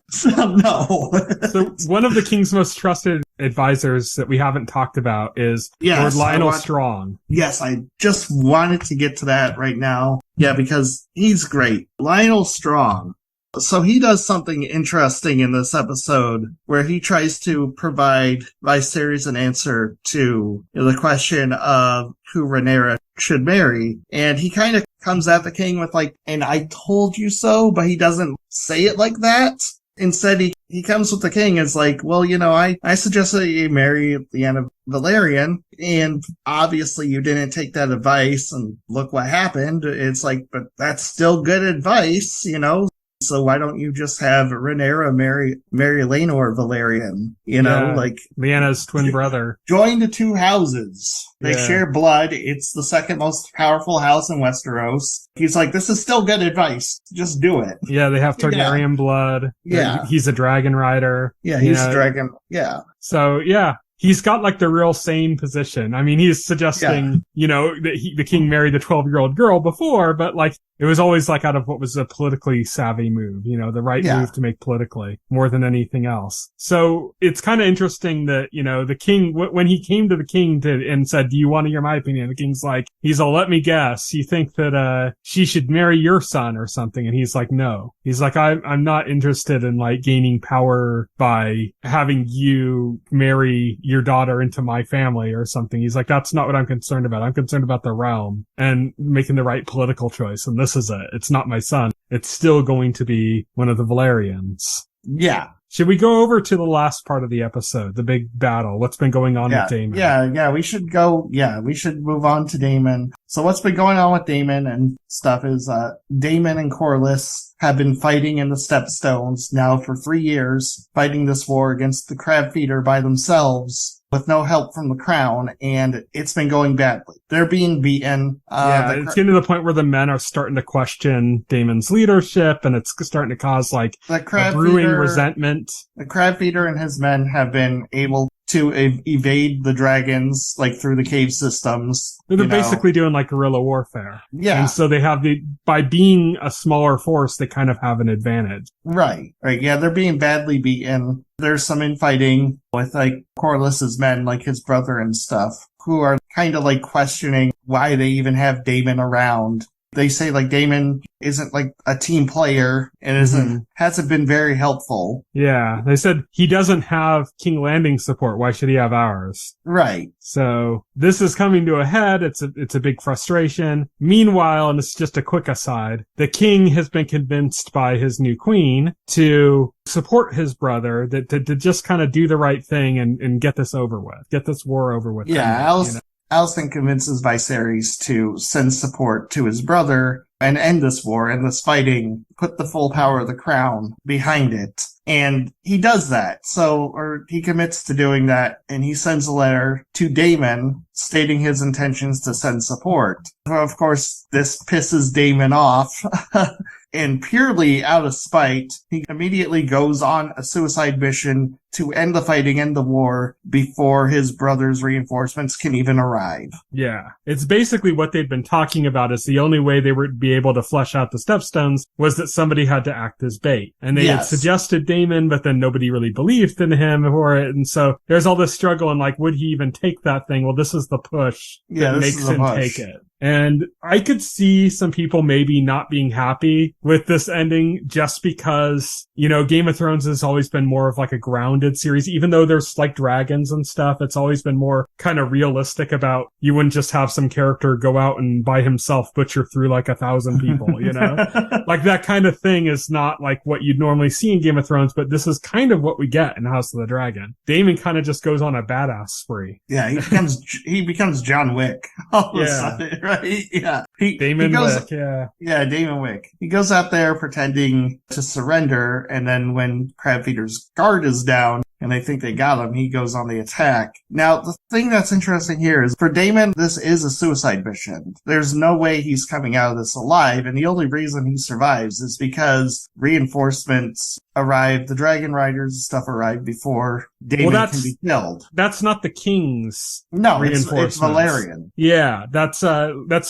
So no. So one of the king's most trusted advisors that we haven't talked about is Lord Lionel Strong. Yes, I just wanted to get to that right now. Yeah, because he's great. Lionel Strong. So he does something interesting in this episode where he tries to provide Viserys an answer to the question of who Rhaenyra should marry. And he kind of comes at the king with like, and I told you so, but he doesn't say it like that. Instead, he comes with the king as like, well, you know, I suggested that you marry at the end of Valerian, and obviously you didn't take that advice, and look what happened. It's like, but that's still good advice, you know? So why don't you just have Rhaenyra marry Laenor Valerian? You know, like Lyanna's twin brother. Join the two houses. They share blood. It's the second most powerful house in Westeros. He's like, this is still good advice. Just do it. Yeah, they have Targaryen blood. Yeah. He's a dragon rider. Yeah, he's a dragon. Yeah. So, yeah. He's got like the real sane position. I mean, he's suggesting, you know, that the king married the 12-year-old girl before, but like, it was always like out of what was a politically savvy move, you know, the right move to make politically more than anything else. So it's kind of interesting that, you know, the king, when he came to the king and said, do you want to hear my opinion? The king's like, let me guess. You think that, she should marry your son or something? And he's like, no. He's like, I'm not interested in like gaining power by having you marry your daughter into my family or something. He's like, that's not what I'm concerned about. I'm concerned about the realm and making the right political choice. And this is it. It's not my son. It's still going to be one of the Valerians. Yeah. Should we go over to the last part of the episode, the big battle? What's been going on with Daemon? Yeah, we should move on to Daemon. So what's been going on with Daemon and stuff is, Daemon and Corlys have been fighting in the Stepstones now for 3 years, fighting this war against the Crab Feeder by themselves with no help from the crown, and it's been going badly. They're being beaten. It's getting to the point where the men are starting to question Daemon's leadership, and it's starting to cause like a brewing resentment. The Crab Feeder and his men have been able to evade the dragons, like through the cave systems. They're basically doing like guerrilla warfare. Yeah. And so they have by being a smaller force, they kind of have an advantage. Right. Yeah, they're being badly beaten. There's some infighting with like Corlys's men, like his brother and stuff, who are kind of like questioning why they even have Daemon around. they say like Daemon isn't like a team player and hasn't been very helpful. Yeah, they said he doesn't have King Landing support. Why should he have ours? Right. So this is coming to a head. It's a big frustration. Meanwhile, and it's just a quick aside, the king has been convinced by his new queen to support his brother, to just kind of do the right thing and get this over with, get this war over with. Yeah, Alicent convinces Viserys to send support to his brother and end this war, end this fighting, put the full power of the crown behind it. And he does that. Or he commits to doing that, and he sends a letter to Daemon stating his intentions to send support. Of course, this pisses Daemon off. And purely out of spite, he immediately goes on a suicide mission to end the fighting, end the war, before his brother's reinforcements can even arrive. Yeah. It's basically what they'd been talking about, is the only way they would be able to flesh out the stepstones was that somebody had to act as bait. And they had suggested Daemon, but then nobody really believed in him for it. And so there's all this struggle, and like, would he even take that thing? Well, this is the push that makes him take it. And I could see some people maybe not being happy with this ending just because, Game of Thrones has always been more of like a grounded series. Even though there's like dragons and stuff, it's always been more kind of realistic about, you wouldn't just have some character go out and by himself butcher through like 1,000 people, Like that kind of thing is not like what you'd normally see in Game of Thrones, but this is kind of what we get in House of the Dragon. Daemon kind of just goes on a badass spree. Yeah, he becomes John Wick all of a sudden, right? Yeah. Damon Wick, yeah. Yeah, Damon Wick. He goes out there pretending to surrender, and then when Crabfeeder's guard is down, and they think they got him, he goes on the attack. Now, the thing that's interesting here is, for Daemon, this is a suicide mission. There's no way he's coming out of this alive, and the only reason he survives is because reinforcements arrive, the dragon riders and stuff arrive before Daemon can be killed. That's not the king's reinforcements. It's Valerian. Yeah, that's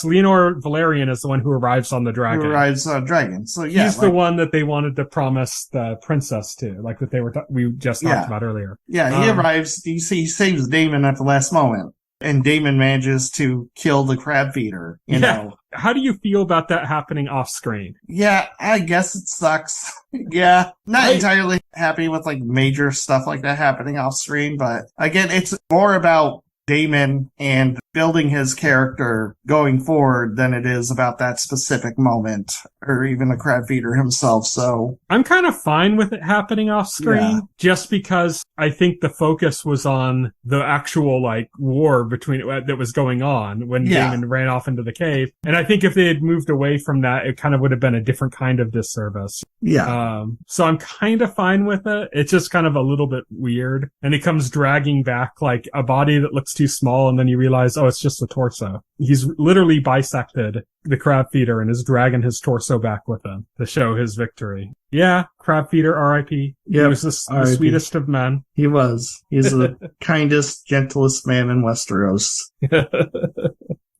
Leonor Valerian is the one who arrives on the dragon. Who arrives on a dragon. So yeah, he's the one that they wanted to promise the princess to, like that we just talked about earlier. Yeah, he arrives, he saves Daemon at the last moment. And Daemon manages to kill the crab feeder, you know. How do you feel about that happening off screen? Yeah, I guess it sucks. Yeah, not entirely happy with like major stuff like that happening off screen, but again, it's more about Daemon and building his character going forward than it is about that specific moment, or even the crab feeder himself. So I'm kind of fine with it happening off screen, just because I think the focus was on the actual like war between that was going on when Daemon ran off into the cave. And I think if they had moved away from that, it kind of would have been a different kind of disservice. Yeah. So I'm kind of fine with it. It's just kind of a little bit weird. And he comes dragging back like a body that looks too small, and then you realize, oh, it's just the torso. He's literally bisected the crab feeder and is dragging his torso back with him to show his victory. Yeah, crab feeder, R.I.P. He was the sweetest of men. He was. He's the kindest, gentlest man in Westeros.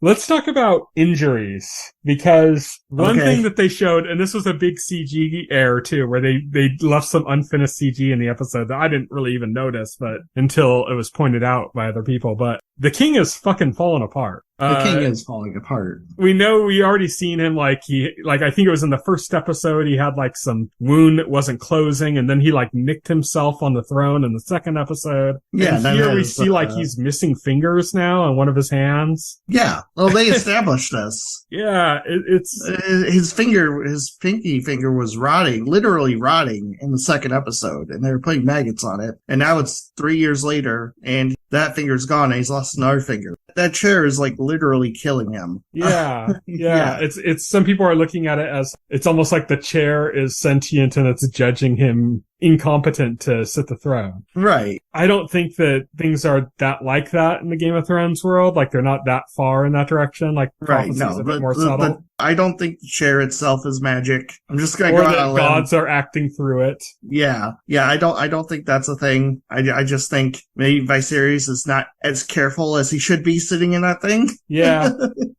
Let's talk about injuries, because one thing that they showed, and this was a big CG error too, where they left some unfinished CG in the episode that I didn't really even notice, but until it was pointed out by other people, but the king is fucking falling apart. The king is falling apart. We already seen him, I think it was in the first episode, he had like some wound that wasn't closing, and then he like nicked himself on the throne in the second episode. Yeah. And here we see he's missing fingers now on one of his hands. Yeah. Well, they established this. Yeah. It's his pinky finger was literally rotting in the second episode, and they were putting maggots on it. And now it's 3 years later, and that finger's gone, and he's lost another finger. That chair is like literally killing him. Yeah. It's some people are looking at it as it's almost like the chair is sentient and it's judging him incompetent to sit the throne. Right. I don't think that things are that like that in the Game of Thrones world. Like they're not that far in that direction. Like prophecy's a bit more subtle. I don't think the chair itself is magic. I'm just going to go out on a limb. Gods are acting through it. Yeah. I don't think that's a thing. I just think maybe Viserys is not as careful as he should be sitting in that thing. Yeah.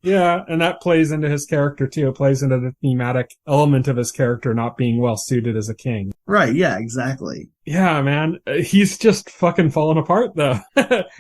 Yeah. And that plays into his character too. It plays into the thematic element of his character not being well suited as a king. Right. Yeah, exactly. Yeah, man. He's just fucking falling apart, though.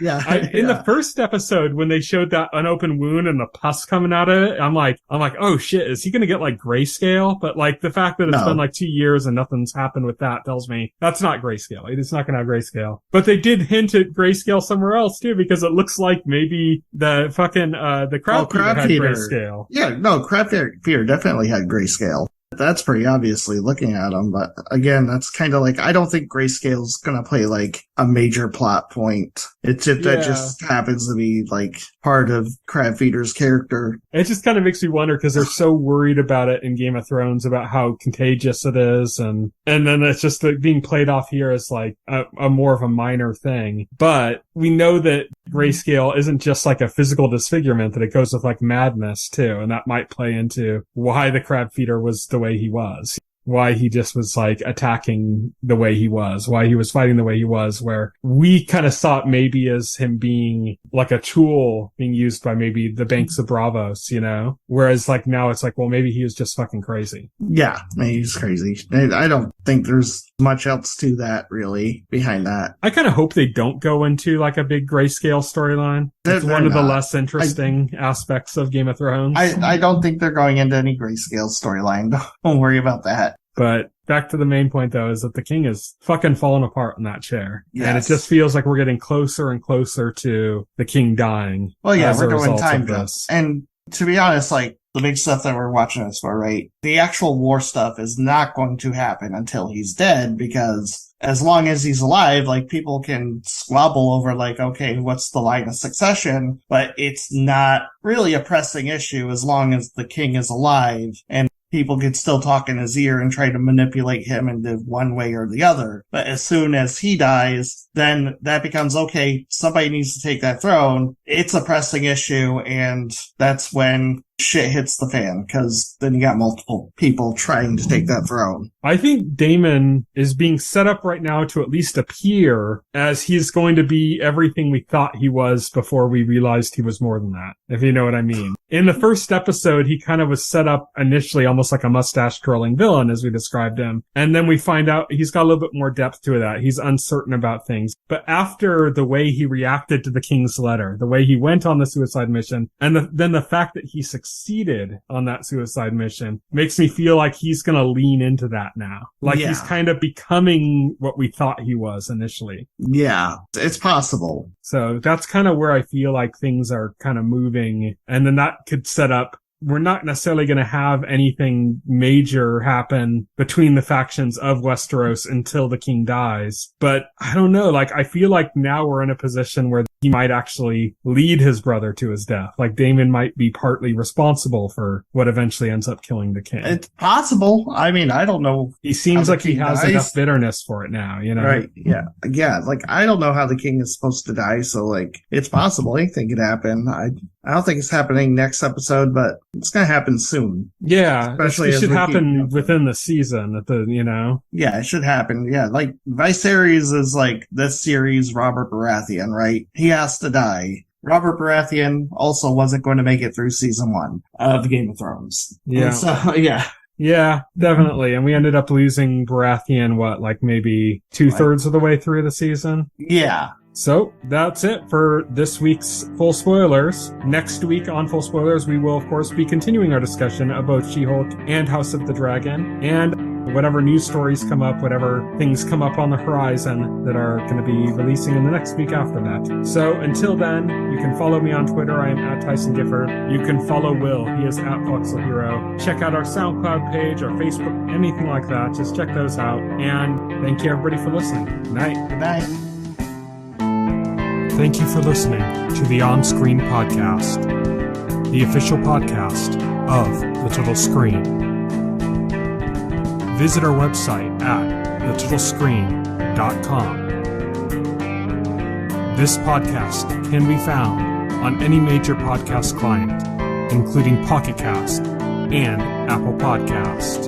Yeah. In the first episode, when they showed that unopened wound and the pus coming out of it, I'm like, oh shit, is he gonna get like grayscale? But like the fact that it's been like 2 years and nothing's happened with that tells me that's not grayscale. It's not gonna have grayscale. But they did hint at grayscale somewhere else too, because it looks like maybe the fucking, the crab feeder had grayscale. Yeah, no, crab feeder definitely had grayscale. That's pretty obviously looking at them, but again, that's kind of like, I don't think grayscale's gonna play like a major plot point. That just happens to be like part of Crab Feeder's character. It just kind of makes me wonder, because they're so worried about it in Game of Thrones, about how contagious it is, and then it's just being played off here as like a more of a minor thing. But we know that grayscale isn't just like a physical disfigurement, that it goes with like madness too, and that might play into why the Crab Feeder was the way he was. Why he just was like attacking the way he was, why he was fighting the way he was, where we kind of saw it maybe as him being like a tool being used by maybe the banks of Bravos, you know? Whereas like now it's like, well, maybe he was just fucking crazy. Yeah, maybe he's crazy. I don't think there's much else to that really behind that. I kind of hope they don't go into like a big grayscale storyline. It's one of the less interesting aspects of Game of Thrones. I don't think they're going into any grayscale storyline. Don't worry about that. But back to the main point, though, is that the king is fucking falling apart in that chair. Yes. And it just feels like we're getting closer and closer to the king dying. Well, yeah, we're doing time jumps. And to be honest, like, the big stuff that we're watching this for, right? The actual war stuff is not going to happen until he's dead, because as long as he's alive, like, people can squabble over, like, okay, what's the line of succession? But it's not really a pressing issue as long as the king is alive, and people can still talk in his ear and try to manipulate him into one way or the other. But as soon as he dies, then that becomes, okay, somebody needs to take that throne. It's a pressing issue, and that's when shit hits the fan, because then you got multiple people trying to take that throne. I think Daemon is being set up right now to at least appear as he's going to be everything we thought he was before we realized he was more than that, if you know what I mean. In the first episode, he kind of was set up initially almost like a mustache-twirling villain, as we described him. And then we find out he's got a little bit more depth to that. He's uncertain about things. But after the way he reacted to the king's letter, the way he went on the suicide mission, and then the fact that he succeeded on that suicide mission makes me feel like he's going to lean into that now. Like he's kind of becoming what we thought he was initially. Yeah, it's possible. So that's kind of where I feel like things are kind of moving. And then that could set up, we're not necessarily going to have anything major happen between the factions of Westeros until the king dies. But I don't know, like, I feel like now we're in a position where he might actually lead his brother to his death. Like, Daemon might be partly responsible for what eventually ends up killing the king. It's possible. I mean, I don't know. He seems like he has enough bitterness for it now, you know? Right, yeah. Yeah, like, I don't know how the king is supposed to die, so, like, it's possible. Anything could happen. I don't think it's happening next episode, but it's gonna happen soon. Yeah, especially it should happen within the season, you know? Yeah, it should happen. Yeah, like, Viserys is like this series Robert Baratheon, right? He has to die. Robert Baratheon also wasn't going to make it through season 1 of Game of Thrones. Yeah. So, yeah. Yeah, definitely. And we ended up losing Baratheon, like maybe 2/3 of the way through the season? Yeah. So that's it for this week's Full Spoilers. Next week on Full Spoilers, we will, of course, be continuing our discussion of both She-Hulk and House of the Dragon, and whatever news stories come up, whatever things come up on the horizon that are going to be releasing in the next week after that. So until then, you can follow me on Twitter. I am at Tyson Gifford. You can follow Will. He is at Voxel Hero. Check out our SoundCloud page, our Facebook, anything like that. Just check those out. And thank you, everybody, for listening. Good night. Good night. Thank you for listening to the OnScreen podcast, the official podcast of The Little Screen. Visit our website at littlescreen.com. This podcast can be found on any major podcast client, including Pocket Cast and Apple Podcast.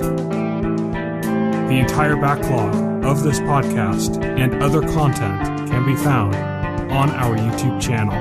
The entire backlog of this podcast and other content can be found on our YouTube channel.